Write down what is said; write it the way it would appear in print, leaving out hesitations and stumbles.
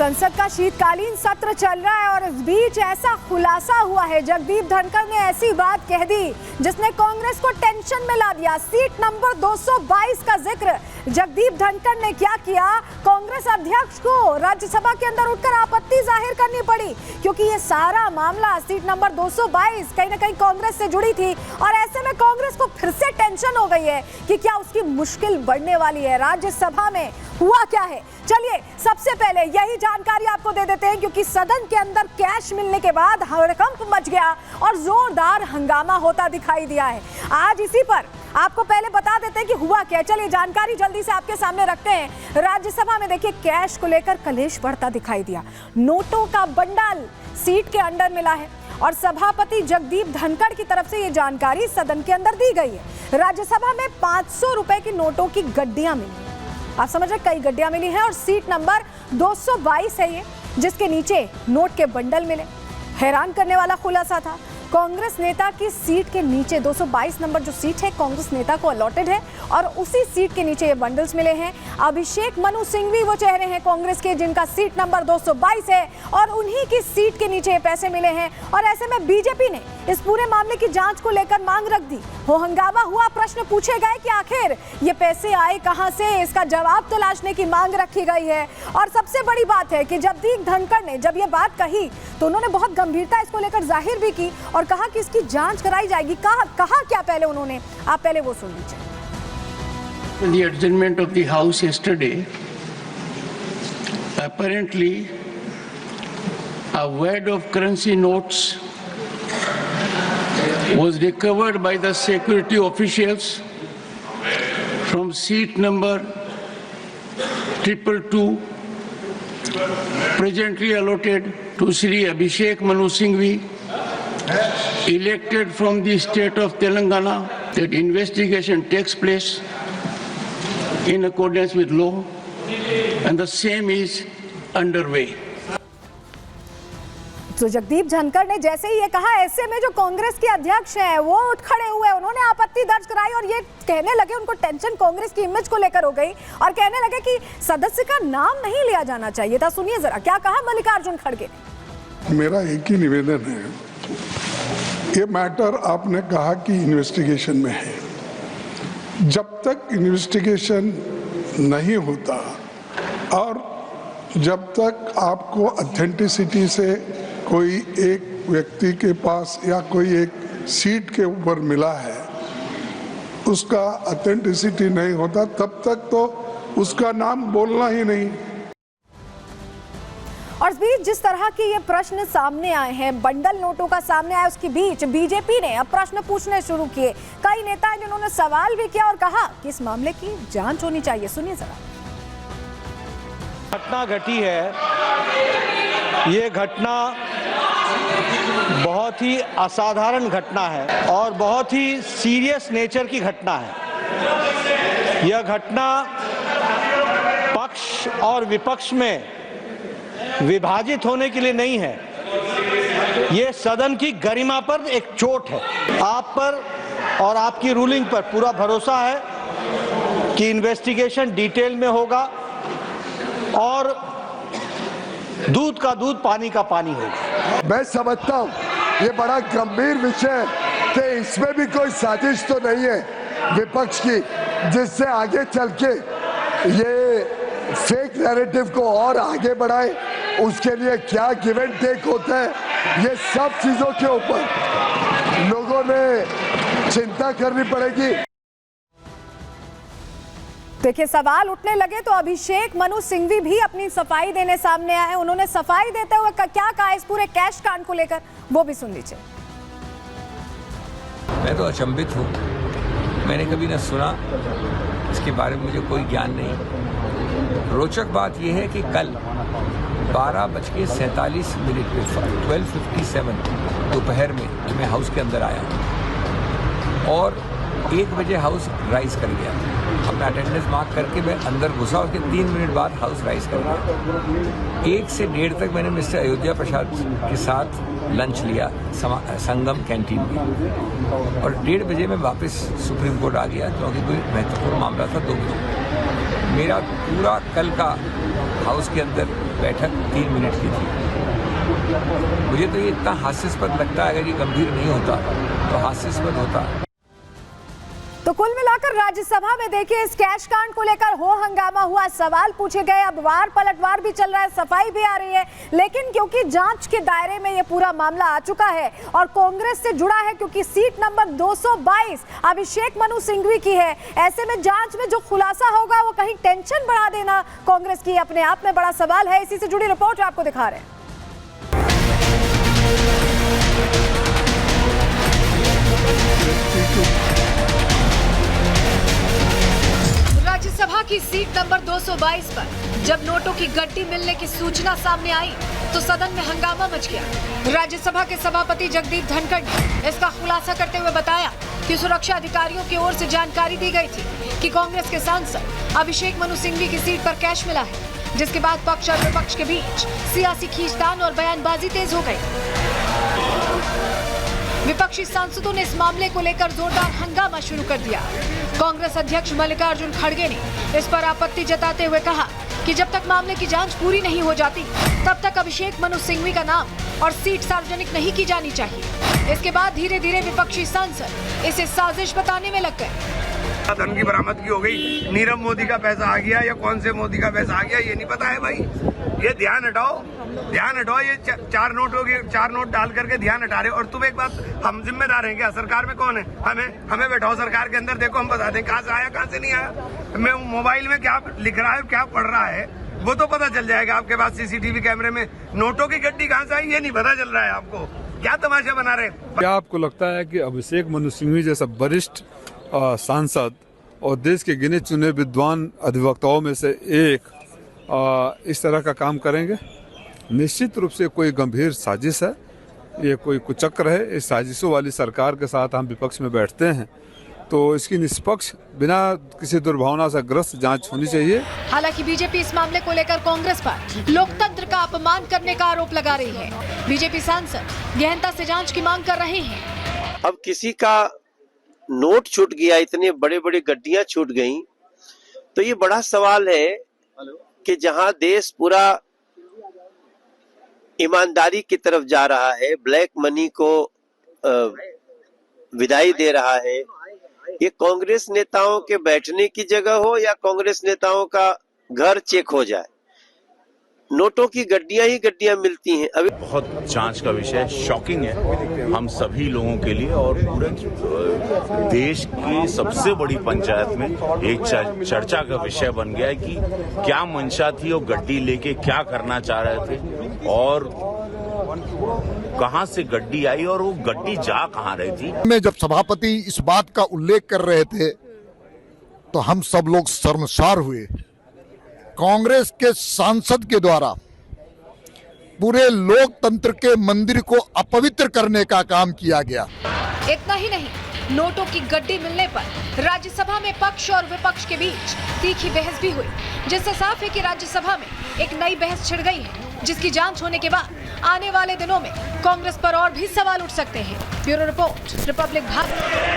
संसद का शीतकालीन सत्र चल रहा है और इस बीच ऐसा खुलासा हुआ है। जगदीप धनखड़ ने ऐसी बात कह दी जिसने कांग्रेस को टेंशन में ला दिया। सीट नंबर 222 का जिक्र जगदीप धनखड़ ने क्या किया, कांग्रेस अध्यक्ष को राज्यसभा के अंदर उठकर आपत्ति जाहिर करनी पड़ी, क्योंकि ये सारा मामला सीट नंबर 222 कहीं ना कहीं कांग्रेस से जुड़ी थी और ऐसे में कांग्रेस को फिर से टेंशन हो गई है कि क्या उसकी मुश्किल बढ़ने वाली है। राज्यसभा में हुआ क्या है, चलिए सबसे पहले यही जानकारी आपको दे देते हैं, क्योंकि सदन के अंदर कैश मिलने के बाद हड़कंप मच गया और जोरदार हंगामा होता दिखाई दिया है। आज इसी पर आपको पहले बता देते हैं कि हुआ क्या। चलिए जानकारी जल्दी से आपके सामने रखते हैं। राज्यसभा में देखिए कैश को लेकर कलेश बढ़ता दिखाई दिया। नोटों का बंडल सीट के अंदर मिला है और सभापति जगदीप धनखड़ की तरफ से ये जानकारी सदन के अंदर दी गई है। राज्यसभा में 500 रुपए की नोटों की गड्डियां मिली, आप समझ रहे, कई गड्डियां मिली हैं और सीट नंबर 222 है ये, जिसके नीचे नोट के बंडल मिले। हैरान करने वाला खुलासा था। कांग्रेस नेता की सीट के नीचे 222 नंबर जो सीट है कांग्रेस नेता को अलॉटेड है और उसी सीट के नीचे ये बंडल्स मिले हैं। अभिषेक मनु सिंघवी वो चेहरे हैं कांग्रेस के जिनका सीट नंबर 222 है और उन्हीं की सीट के नीचे ये पैसे मिले हैं। और ऐसे में बीजेपी ने इस पूरे मामले की जांच को लेकर मांग रख दी। वो हंगामा हुआ, प्रश्न पूछे गए कि आखिर ये पैसे आए कहां से, इसका जवाब तलाशने की मांग रखी गई है। और सबसे बड़ी बात है कि जगदीप धनखड़ ने जब ये बात कही तो उन्होंने बहुत गंभीरता इसको लेकर जाहिर भी की और कहा कि इसकी जांच कराई जाएगी। कहा क्या पहले उन्होंने, आप पहले वो सुन लीजिए। The adjournment of the House yesterday, apparently a wad of currency notes was recovered by the security officials from seat number 222, presently allotted to Shri Abhishek Manu Singhvi, elected from the state of Telangana. That investigation takes place in accordance with law and the same is underway. तो जगदीप धनखड़ ने जैसे ही ये कहा, ऐसे में जो कांग्रेस के अध्यक्ष हैं वो उठ खड़े हुए, उन्होंने आपत्ति दर्ज कराई और ये कहने लगे, उनको टेंशन कांग्रेस की इमेज को लेकर हो गई और कहने लगे कि सदस्य का नाम नहीं लिया जाना चाहिए था। सुनिए जरा क्या कहा मल्लिकार्जुन खड़गे ने। मेरा एक ही निवेदन है, ये मैटर आपने कहा कि इन्वेस्टिगेशन में है, जब तक इन्वेस्टिगेशन नहीं होता और जब तक आपको ऑथेंटिसिटी से कोई एक व्यक्ति के पास या कोई एक सीट के ऊपर मिला है, उसका ऑथेंटिसिटी नहीं होता, तब तक तो उसका नाम बोलना ही नहीं। और इस बीच जिस तरह के ये प्रश्न सामने आए हैं, बंडल नोटों का सामने आया, उसके बीच बीजेपी ने अब प्रश्न पूछने शुरू किए। कई नेता हैं जिन्होंने सवाल भी किया और कहा कि इस मामले की जांच होनी चाहिए। सुनिए जरा। घटना घटी है, ये घटना बहुत ही असाधारण घटना है और बहुत ही सीरियस नेचर की घटना है। यह घटना पक्ष और विपक्ष में विभाजित होने के लिए नहीं है, ये सदन की गरिमा पर एक चोट है। आप पर और आपकी रूलिंग पर पूरा भरोसा है कि इन्वेस्टिगेशन डिटेल में होगा और दूध का दूध पानी का पानी होगा। मैं समझता हूँ ये बड़ा गंभीर विषय है कि इसमें भी कोई साजिश तो नहीं है विपक्ष की, जिससे आगे चल के ये फेक नैरेटिव को और आगे बढ़ाए। उसके लिए क्या गिव एंड टेक होता है, ये सब चीजों के ऊपर लोगों ने चिंता करनी पड़ेगी। देखिए सवाल उठने लगे तो अभिषेक मनु सिंघवी भी अपनी सफाई देने सामने आए। उन्होंने सफाई देते हुए क्या कहा इस पूरे कैश कांड को लेकर, वो भी सुन लीजिए। मैं तो अचंभित हूँ, मैंने कभी न सुना, इसके बारे में मुझे कोई ज्ञान नहीं। रोचक बात यह है कि कल 12:47 में 12:57 दोपहर में मैं हाउस के अंदर आया और 1 बजे हाउस राइज कर गया। अपना अटेंडेंस मार्क करके मैं अंदर घुसा, उसके 3 मिनट बाद हाउस राइज कर गया। 1 से 1:30 तक मैंने मिस्टर अयोध्या प्रसाद के साथ लंच लिया संगम कैंटीन में और 1:30 बजे मैं वापस सुप्रीम कोर्ट आ गया, क्योंकि कोई महत्वपूर्ण मामला था। 2 बजे मेरा पूरा कल का हाउस के अंदर बैठक 3 मिनट की थी। मुझे तो ये इतना हास्यास्पद लगता है, अगर ये गंभीर नहीं होता तो हास्यास्पद होता। तो कुल मिलाकर राज्यसभा में देखिए इस कैश कांड को लेकर हो हंगामा हुआ, सवाल पूछे गए, अब वार पलटवार भी चल रहा है, सफाई भी आ रही है, लेकिन क्योंकि जांच के दायरे में ये पूरा मामला आ चुका है और कांग्रेस से जुड़ा है, क्योंकि सीट नंबर 222 अभिषेक मनु सिंघवी की है, ऐसे में जांच में जो खुलासा होगा वो कहीं टेंशन बढ़ा देना कांग्रेस की अपने आप में बड़ा सवाल है। इसी से जुड़ी रिपोर्ट आपको दिखा रहे हैं। राज्यसभा की सीट नंबर 222 पर जब नोटों की गड्डी मिलने की सूचना सामने आई तो सदन में हंगामा मच गया। राज्यसभा के सभापति जगदीप धनखड़ ने इसका खुलासा करते हुए बताया कि सुरक्षा अधिकारियों की ओर से जानकारी दी गई थी कि कांग्रेस के सांसद अभिषेक मनु सिंघवी की सीट पर कैश मिला है, जिसके बाद पक्ष और विपक्ष के बीच सियासी खींचतान और बयानबाजी तेज हो गई। विपक्षी सांसदों ने इस मामले को लेकर जोरदार हंगामा शुरू कर दिया। कांग्रेस अध्यक्ष मल्लिकार्जुन खड़गे ने इस पर आपत्ति जताते हुए कहा कि जब तक मामले की जांच पूरी नहीं हो जाती तब तक अभिषेक मनु सिंघवी का नाम और सीट सार्वजनिक नहीं की जानी चाहिए। इसके बाद धीरे धीरे विपक्षी सांसद इसे साजिश बताने में लग गए। धन की बरामदगी हो गई, नीरव मोदी का पैसा आ गया या कौन से मोदी का पैसा आ गया ये नहीं पता है भाई। ये ध्यान हटाओ, ये 4 नोट हो गए, 4 नोट डाल करके ध्यान हटा रहे। और तुम एक बात, हम जिम्मेदार हैं क्या? सरकार में कौन है? हमें बैठाओ सरकार के अंदर, देखो हम बता दें कहाँ से आया कहाँ से नहीं आया। मैं मोबाइल में क्या लिख रहा है क्या पढ़ रहा है वो तो पता चल जाएगा आपके पास सीसीटीवी कैमरे में। नोटों की गड्डी कहाँ से आई ये नहीं पता चल रहा है आपको, क्या तमाशा बना रहे। क्या आपको लगता है कि अभिषेक मनु सिंघवी जैसा वरिष्ठ सांसद और देश के गिने चुने विद्वान अधिवक्ताओं में से एक इस तरह का काम करेंगे? निश्चित रूप से कोई गंभीर साजिश है, ये कोई कुचक्र है। इस साजिशों वाली सरकार के साथ हम विपक्ष में बैठते हैं तो इसकी निष्पक्ष बिना किसी दुर्भावना से ग्रस्त जांच होनी चाहिए। हालांकि बीजेपी इस मामले को लेकर कांग्रेस पर लोकतंत्र का अपमान करने का आरोप लगा रही है। बीजेपी सांसद गहनता से जांच की मांग कर रहे हैं। अब किसी का नोट छूट गया, इतने बड़े बड़े गड्डियां छूट गईं, तो ये बड़ा सवाल है कि जहां देश पूरा ईमानदारी की तरफ जा रहा है, ब्लैक मनी को विदाई दे रहा है, ये कांग्रेस नेताओं के बैठने की जगह हो या कांग्रेस नेताओं का घर चेक हो जाए। नोटों की गड्डियां ही गड्डियां मिलती हैं। अभी बहुत जांच का विषय, शॉकिंग है हम सभी लोगों के लिए और पूरे देश की सबसे बड़ी पंचायत में एक चर्चा का विषय बन गया है कि क्या मंशा थी और गड्डी लेके क्या करना चाह रहे थे और कहां से गड्डी आई और वो गड्डी जा कहां रही थी। में जब सभापति इस बात का उल्लेख कर रहे थे तो हम सब लोग शर्मसार हुए। कांग्रेस के सांसद के द्वारा पूरे लोकतंत्र के मंदिर को अपवित्र करने का काम किया गया। इतना ही नहीं, नोटों की गड्डी मिलने पर राज्यसभा में पक्ष और विपक्ष के बीच तीखी बहस भी हुई, जिससे साफ है कि राज्यसभा में एक नई बहस छिड़ गई है, जिसकी जांच होने के बाद आने वाले दिनों में कांग्रेस पर और भी सवाल उठ सकते हैं। Bureau report, Republic Bharat.